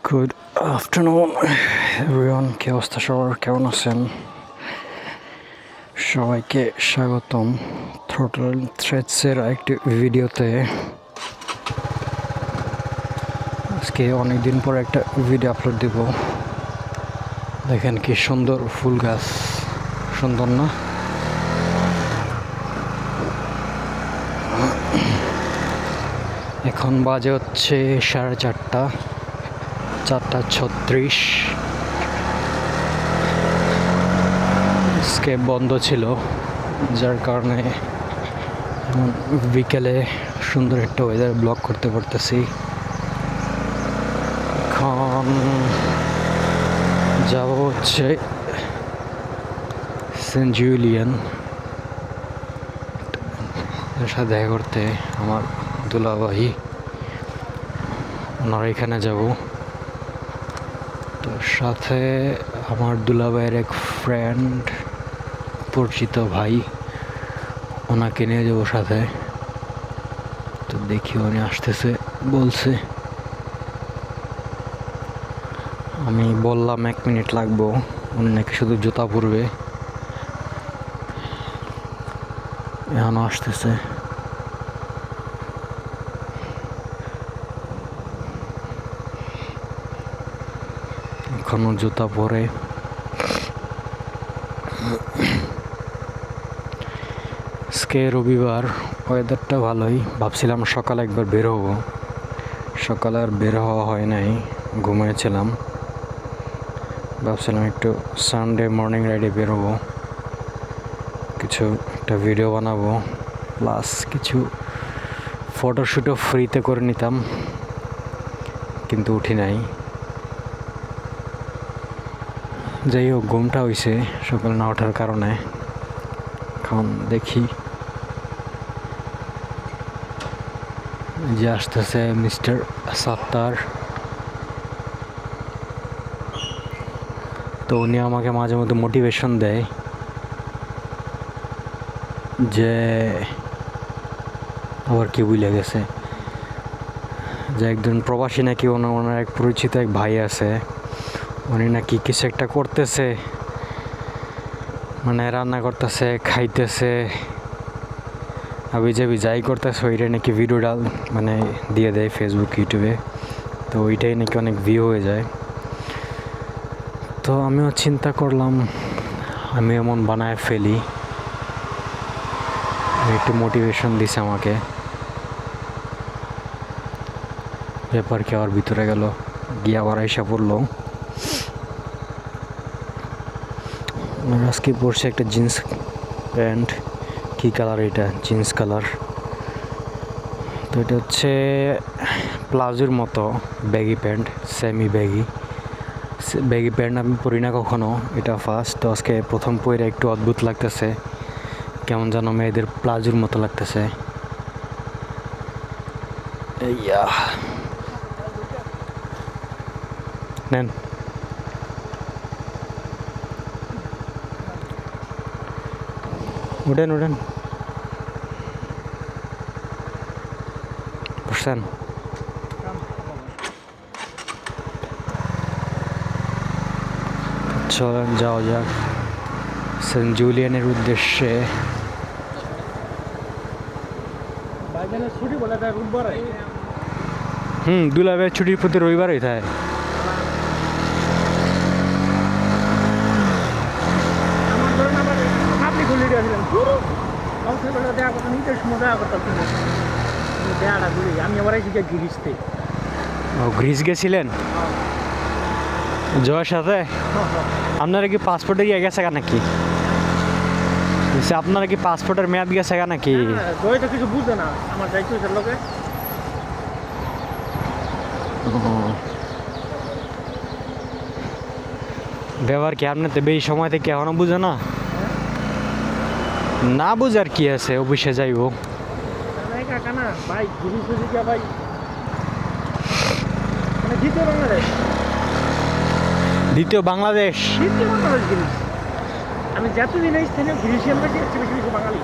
Good afternoon everyone, কি অবস্থা সবার, কেমন আছেন? সবাইকে স্বাগতম থ্রোটল থ্রেডসের একটি ভিডিওতে। আজকে অনেক দিন পর একটা ভিডিও আপলোড দেব। দেখেন কি সুন্দর ফুল গাছ, সুন্দর না? এখন বাজে হচ্ছে 4:30 আজকে বন্ধ ছিল, যার কারণে বিকেলে সুন্দর একটা ওয়েদার ব্লগ করতে পারতেছি। এখন যাব হচ্ছে সেন্ট জুলিয়ান, এর সাথে দেখা করতে। আমার দুলাভাই, ওনারা এখানে যাব। তো সাথে আমার দুলাভাইয়ের এক ফ্রেন্ড, পরিচিত ভাই, ওনাকে নিয়ে যাবো সাথে। তো দেখি উনি আসতেছে বলছে। আমি বললাম 1 মিনিট লাগবো, উনি নাকি শুধু জুতা পরবে। এখনো আসতেছে। এখনো জুতা পরে। আজকে রবিবার, ওয়েদারটা ভালোই। ভাবছিলাম সকালে একবার বের হবো, সকালে আর বের হওয়া হয় নাই, ঘুমিয়েছিলাম। ভাবছিলাম একটু সানডে মর্নিং রাইডে বেরোবো, কিছু একটা ভিডিও বানাবো, প্লাস কিছু ফটোশ্যুটও ফ্রিতে করে নিতাম, কিন্তু উঠি নাই। যাই হোক, ঘুমটা হয়েছে সকালে না ওঠার কারণে। এখন দেখি যে আসতেছে মিস্টার সাত্তার। তো উনি আমাকে মাঝে মধ্যে মোটিভেশন দেয় যে, আবার কি ভুলে গেছে, যে একজন প্রবাসী নাকি ওনার এক পরিচিত এক ভাই আছে, উনি নাকি কিছু একটা করতেছে, মানে রান্না করতেছে, খাইতেছে, আবি যাবি যাই করতেছে, ওইটাই নাকি ভিডিও মানে দিয়ে দেয় ফেসবুক, ইউটিউবে। তো ওইটাই নাকি অনেক ভিউ হয়ে যায়। তো আমিও চিন্তা করলাম আমি এমন বানায় ফেলি। একটু মোটিভেশন দিছে আমাকে। ব্যাপার কি আবার ভিতরে গেল, গিয়ে আবার আইসা পড়লো। আজকে পরছে একটা জিন্স প্যান্ট। কী কালার এটা? Jeans colour. তো এটা হচ্ছে প্লাজোর মতো baggy pant, semi baggy. Baggy pant আমি পরি না কখনো, এটা ফার্স্ট। তো আজকে প্রথম পরে একটু অদ্ভুত লাগতেছে, কেমন যেন মেয়েদের প্লাজোর মতো লাগতেছে। নেন, উঠেন উঠেন, বুঝছেন? চলেন যাওয়া যাক সেন্ট জুলিয়ানের উদ্দেশ্যে। দুলাভাইয়ের ছুটির প্রতি রবিবারই থাকে। আমি আবার গিরিশতে। ও, গ্রিস গেছিলেন জয়ের সাথে? আপনারা কি পাসপোর্টে গিয়ে গেছে নাকি? আপনারা কি পাসপোর্টের মেয়াদ গেছে নাকি? জয় তো কিছু বুঝে না আমার যাইতে লোকে। ব্যবহার কি আপনার তো বেশি সময় থেকে এখনো বুঝে না? না বুঝার কি আছে, অফিসে যাইব। ভাই ভাই দ্বিতীয় বাংলাদেশ, দ্বিতীয় বাংলাদেশ, দ্বিতীয় বাংলাদেশ গিরিশ। আমি যতদিন এই স্থানীয় গিরিশি আমরা বেশি বেশি বাঙালি,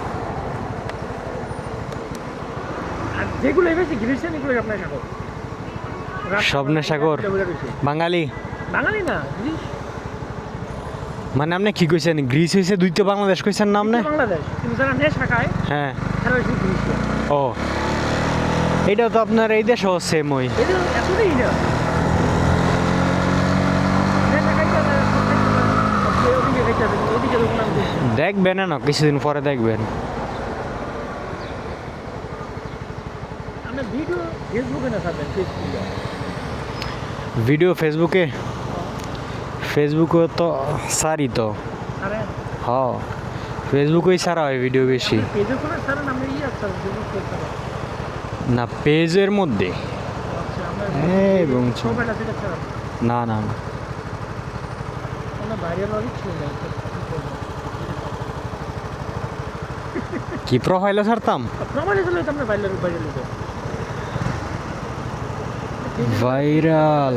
আর যেগুলো বেশি গিরিশিয়ান এগুলো আপনার সাথে স্বপ্নসাগর বাঙালি বাঙালি না গ্রিস মানে আপনি কি কইছেন গ্রিস হইছে দুইটা বাংলাদেশ কইছেন না আপনি বাংলাদেশ কিন্তু যারা নেশা খায় হ্যাঁ তারা হচ্ছে গ্রিসিয়ান ও এটাও তো আপনার এই দেশও সেম ওই এটা এতটাই না নেশা খাইতে ওদিকে খাইতে হবে ওদিকে দোকান আমি দেখছি দেখবেন না কিছুদিন পরে দেখবেন আমরা ভিডিও ফেসবুকে না ছাড়বেন ফেসবুকে ভিডিও ফেসবুকে তো সারি তো আরে হ ফেসবুকেই সারা হয় ভিডিও বেশি পেজে কোনো ছাড়েন আমরা আচ্ছা ফেসবুক পেজ ছাড়েন না পেজের মধ্যে আচ্ছা আমরা এবং মোবাইল আছে এটা ছাড়েন না না না আমরা বাইরে বাড়ি ছিল না কি প্রোফাইলও ছাড়তাম প্রমাণে চলে আমরা বাইরে বাইরে লইতে ভাইরাল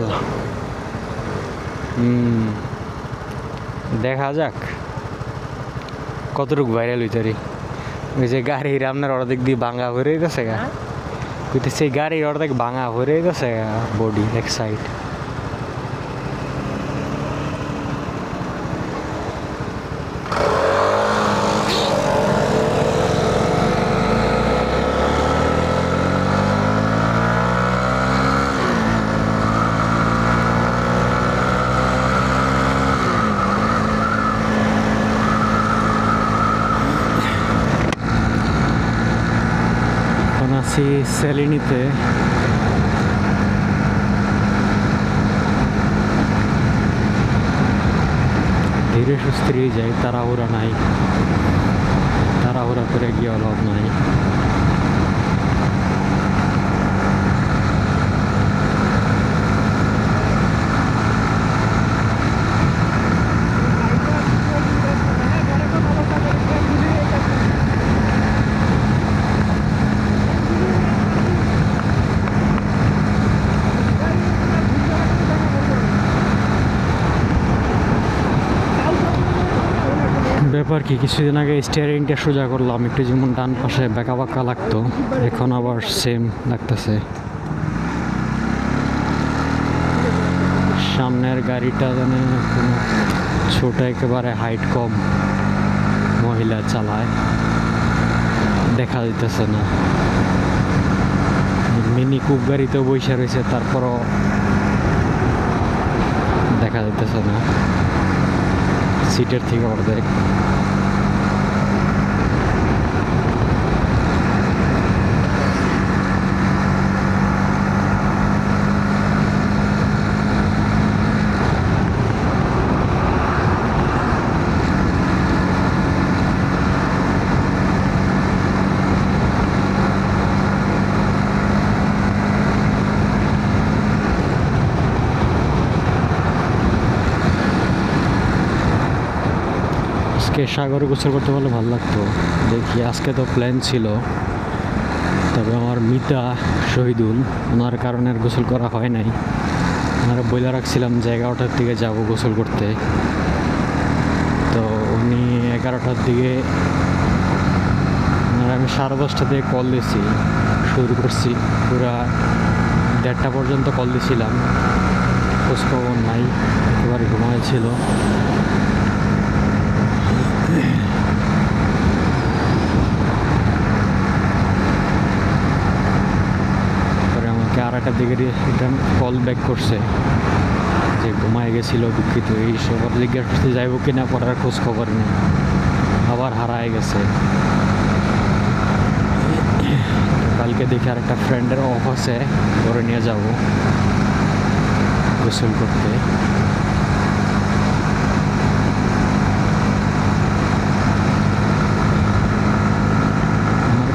দেখা যাক কতটুকু ভাইরাল হইতে রে ওই যে গাড়ির আপনার অর্ধেক দিয়ে ভাঙা হয়ে গেছে গা কইতে সেই গাড়ির অর্ধেক ভাঙা হয়ে গেছে গা বডি এক সাইড আছি সেলিনিতে ধীরে সুস্থিরে যাই তাড়াহুড়া নাই তাড়াহুড়া করে গিয়ে লাভ নাই ব্যাপার কি কিছুদিন আগে স্টিয়ারিংটা সোজা করলাম একটু যেমন ডান পাশে বাঁকা বাঁকা লাগতো এখন আবার সেম লাগতেছে সামনের গাড়িটা জানে কোনো ছোট একেবারে হাইট কম মহিলা চালায় দেখা যাইতেছে না মিনি কুক গাড়িতেও বসে রয়েছে তারপরও দেখা যাইতেছে না সিটের থেকে অর্ধেক আজকে সাগরে গোসল করতে পারলে ভালো লাগতো দেখি আজকে তো প্ল্যান ছিল তবে আমার মিতা শহীদুল ওনার কারণে আর গোসল করা হয় নাই ওনারা বইলা রাখছিলাম যে 11টার দিকে যাব গোসল করতে তো উনি 11টার দিকে ওনারা আমি 10:30 থেকে কল দিয়েছি শুরু করছি পুরা 1:30 পর্যন্ত কল দিয়েছিলাম খোঁজখবর নাই একেবারে ঘুমাইছিল পরে আমাকে 2:30টার দিকে রিটার্ন কল ব্যাক করছে যে ঘুমায় গেছিল দুঃখিত এইসব জিজ্ঞাসা করতে যাইব কিনা পড়ার খোঁজ খবর নেই আবার হারায় গেছে কালকে দেখি আর একটা ফ্রেন্ডের অফ আছে ধরে নিয়ে যাব গোসল করতে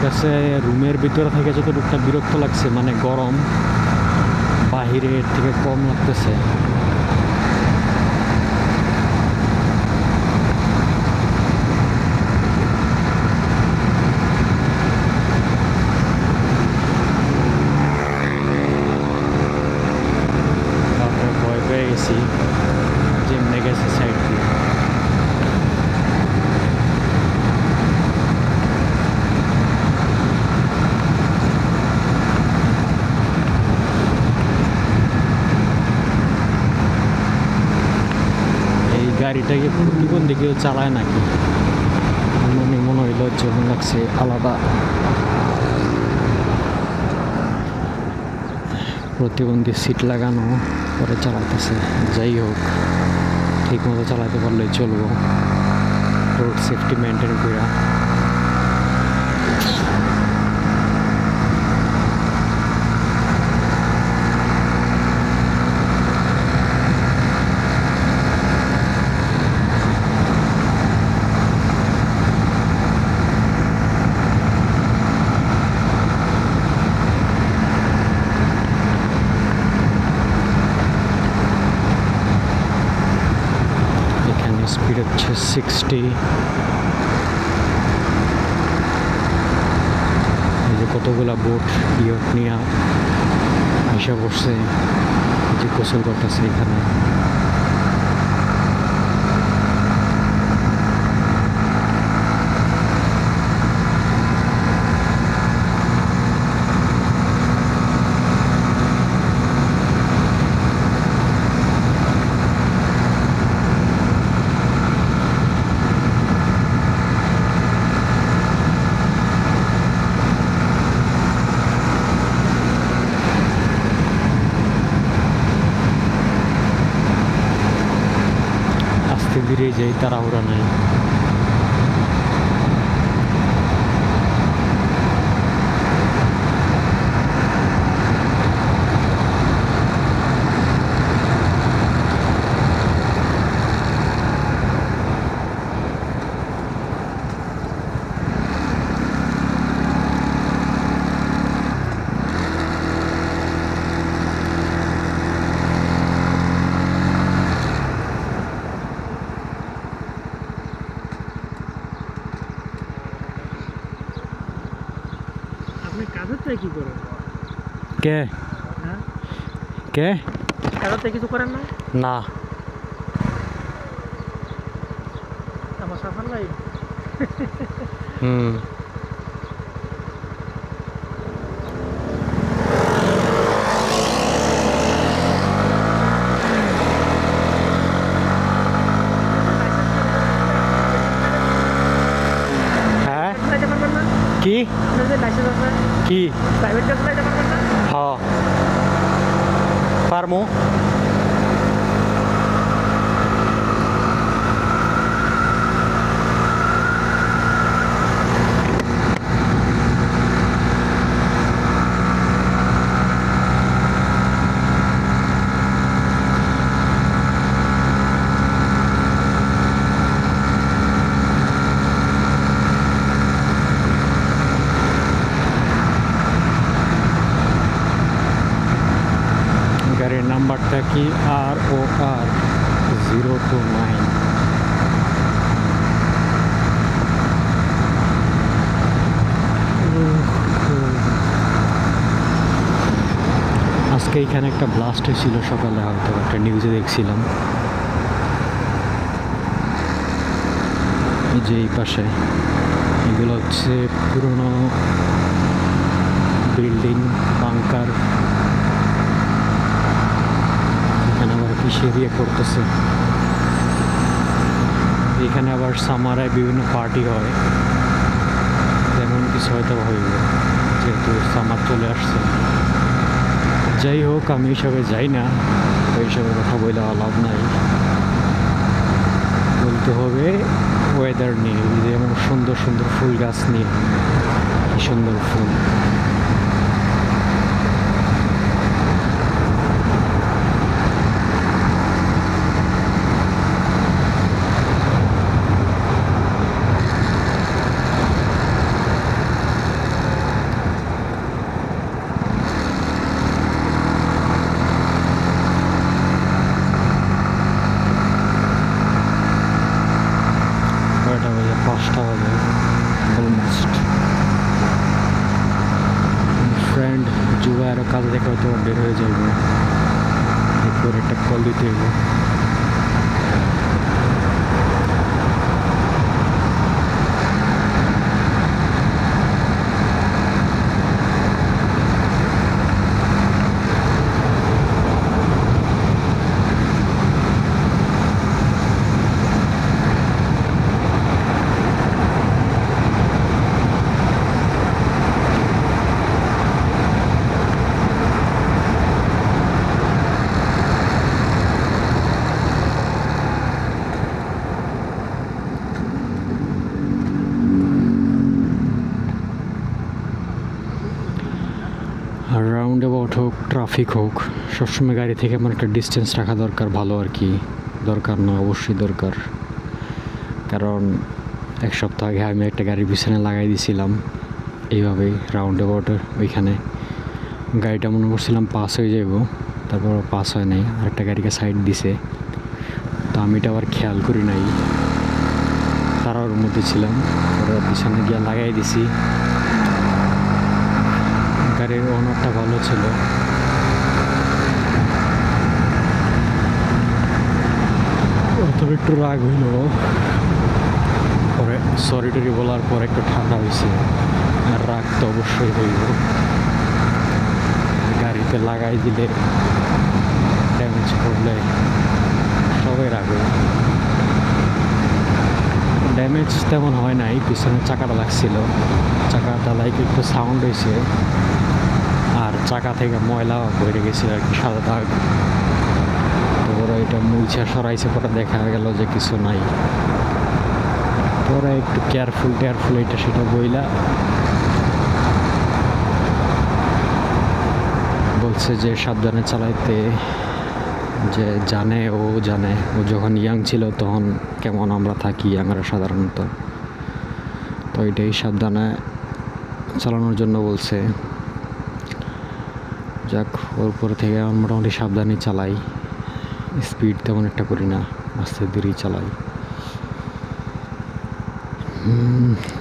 কাছে রুমের ভিতরে থেকে যতটুকটা বিরক্ত লাগছে মানে গরম বাহিরের থেকে কম লাগতেছে তারপরে ভয় পেয়ে গেছি যেমনি গেছে সাইড দিয়ে গাড়িটাকে প্রতিবন্ধী কেউ চালায় নাকি, মনে হইলো যেমন লাগছে আলাদা। প্রতিবন্ধী সিট লাগানো, পরে চালাতেছে। যাই হোক, ঠিক মতো চালাতে পারলেই চলবো, রোড সেফটি মেনটেন করে। স্পিড হচ্ছে 60। এই যে কতগুলা বোট ইয়ট নিয়ে আইসা বসছে, যে গোসল করতেছে এখানে। ধীরে যাই, তাড়াহুড়া নাই। কাজের কি করেন? কে হ্যাঁ, কে কাজের কিছু করেন না? না, আমার সাফার লাই। হুম। কি কি প্রাইভেট কাজ চালাইতে পারবেন না? হ্যাঁ পারমু। গাড়ির নাম্বারটা কি ROR 029। আজকে এখানে একটা ব্লাস্ট হয়েছিল সকালে, হয়তো একটা নিউজে দেখছিলাম। এই যে এই পাশে এগুলো হচ্ছে পুরনো বিল্ডিং, বাংকার। এখানে আবার কিসের ইয়ে করতেছে, এখানে আবার সামারায় বিভিন্ন পার্টি হয়, তেমন কিছু হয়তো হইব, যেহেতু সামার চলে আসছে। যাই হোক, আমি এইসবে যাই না, এইসবের কথা বলে লাভ নাই। বলতে হবে ওয়েদার নিয়ে, যেমন সুন্দর সুন্দর ফুল গাছ নিয়ে, কি সুন্দর ফুল। কয়টা বাজে? 5টা বাজে অলমোস্ট। ফ্রেন্ড যুবা আরও কাজ দেখে হয়তো বের হয়ে যাইব, এরপর একটা কল দিতে হইব। যানজট হোক ট্রাফিক হোক সবসময় গাড়ি থেকে আমার একটা ডিস্টেন্স রাখা দরকার, ভালো আর কি। দরকার না, অবশ্যই দরকার। কারণ এক সপ্তাহ আগে আমি একটা গাড়ির পিছনে লাগাই দিয়েছিলাম এইভাবেই রাউন্ড অ্যাবাউটে ওইখানে। গাড়িটা মনে করছিলাম পাস হয়ে যাব, তারপর পাস হয় নাই, আরেকটা গাড়িকে সাইড দিছে। তো আমি এটা আবার খেয়াল করি নাই, তারার মধ্যে ছিলাম, ওরা পিছনে গিয়ে লাগাই দিছি। গাড়ির ওনারটা ভালো ছিল, তবে একটু রাগ হইল। পরে সরি টরি বলার পর একটু ঠান্ডা হয়েছে। আর রাগ তো অবশ্যই হইব, গাড়িতে লাগাই দিলে ড্যামেজ করলে সবাই রাগ হইব। ড্যামেজ তেমন হয় নাই, পিছনের চাকাটা লাগছিল, চাকাটা লাইক একটু সাউন্ড হয়েছে। আর চাকা থেকে ময়লা বেড়ে গেছিল আর কি, সাদা দাগ। তো ওরা এটা মুছা সরাইছে, পরে দেখা গেল যে কিছু নাই। পরে একটু কেয়ারফুল এটা সেটা বইলা বলছে যে সাবধানে চালাইতে, যে ও জানে ও যখন ইয়াং ছিল তখন কেমন আমরা থাকি আমরা সাধারণত। তো এটাই সাবধানে চালানোর জন্য বলছে। যাক, ওর পর থেকে আমি মোটামুটি সাবধানে চালাই, স্পিড তেমন একটা করি না, আস্তে ধীরেই চালাই।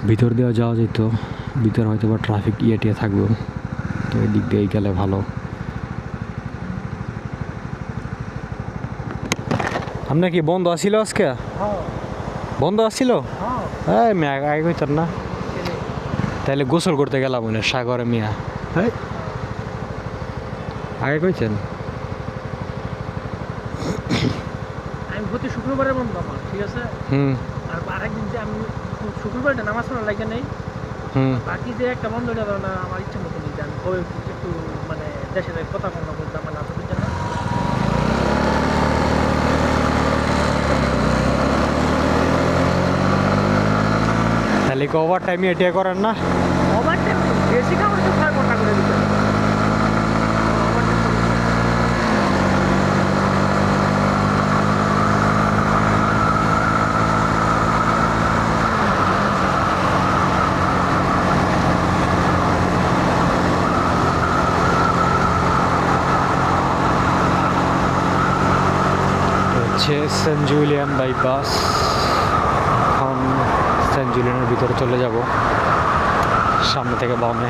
ভিতর দেওয়া যাওয়া যেত, ভিতর হয়তো বা ট্রাফিক টিয়ে থাকবো, তো এই দিক দিয়েই গেলে ভালো। আপনার কি বন্ধ আসিল আজকে? বন্ধ আসছিল? হ্যাঁ, আমি আগে কইতাম না, তাহলে গোসল করতে গেলাম মনে সাগরে মিয়া। হ্যাঁ, আগে কইছেন। আমি প্রতি শুক্রবারে বন্ধ আমার, ঠিক আছে। আর আরেকদিন যে আমি শুক্রবারটা নামাজ পড়ার লাগে নেই, বাকি যে একটা বন্ধ হয়ে গেল না, আমার ইচ্ছে মতো নিতে আমি একটু মানে দেশের কথা বন্ধ বলতে আমার না বুঝতে না। তাহলে কি ওভার টাইম এটা করেন না? ওভার টাইম বেশি খাবার তো 6 ঘন্টা করে দিতে। Saint Julian bypass. এখন সেন্ট জুলিয়ানের ভিতরে চলে যাব, সামনে থেকে বামে।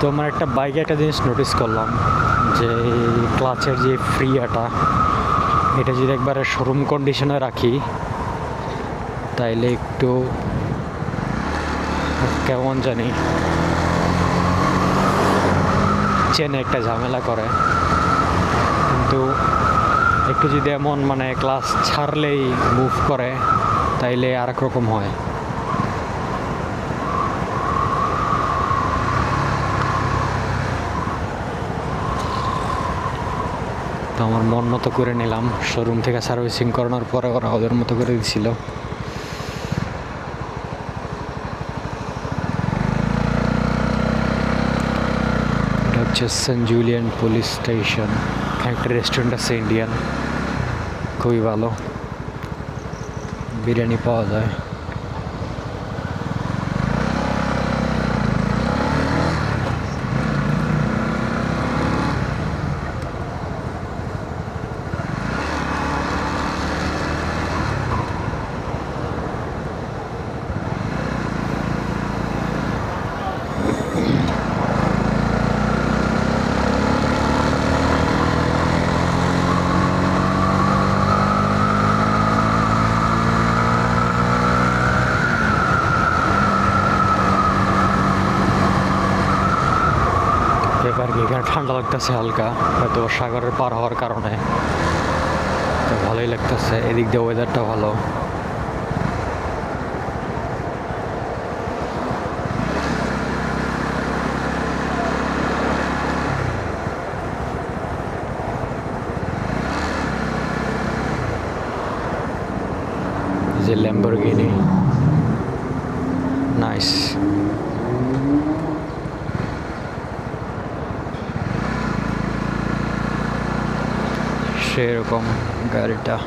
তো আমার একটা বাইকে একটা জিনিস নোটিস করলাম, যে ক্লাচের যে ফ্রিয়াটা, এটা যদি একবারে শোরুম কন্ডিশনে রাখি তাইলে একটু কেমন জানি চেনে একটা ঝামেলা করে। কিন্তু একটু যদি এমন মানে ক্লাচ ছাড়লেই মুভ করে তাইলে আর এক রকম হয়। তো আমার মন মতো করে নিলাম, শোরুম থেকে সার্ভিসিং করানোর পরে ওরা ওদের মতো করে দিছিল। এটা হচ্ছে সেন্ট জুলিয়ান পুলিশ স্টেশন। একটা রেস্টুরেন্ট আছে ইন্ডিয়ান, খুবই ভালো, বিরিয়ানি পাওয়া যায়। এবার কি এখানে ঠান্ডা লাগতেছে হালকা, হয়তো সাগরের পার হওয়ার কারণে, তো ভালোই লাগতেছে। এদিক দিয়ে ওয়েদারটা ভালো। Lamborghini, nice. সেরকম গাড়িটা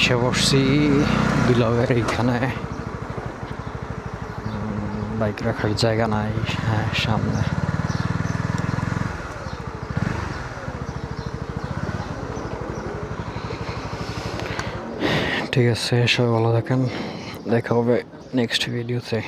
এসে বসছি দুলাভের এইখানে। বাইক রাখার জায়গা নাই, হ্যাঁ সামনে। ঠিক আছে, সবাই ভালো থাকেন, দেখা হবে নেক্সট ভিডিওতে।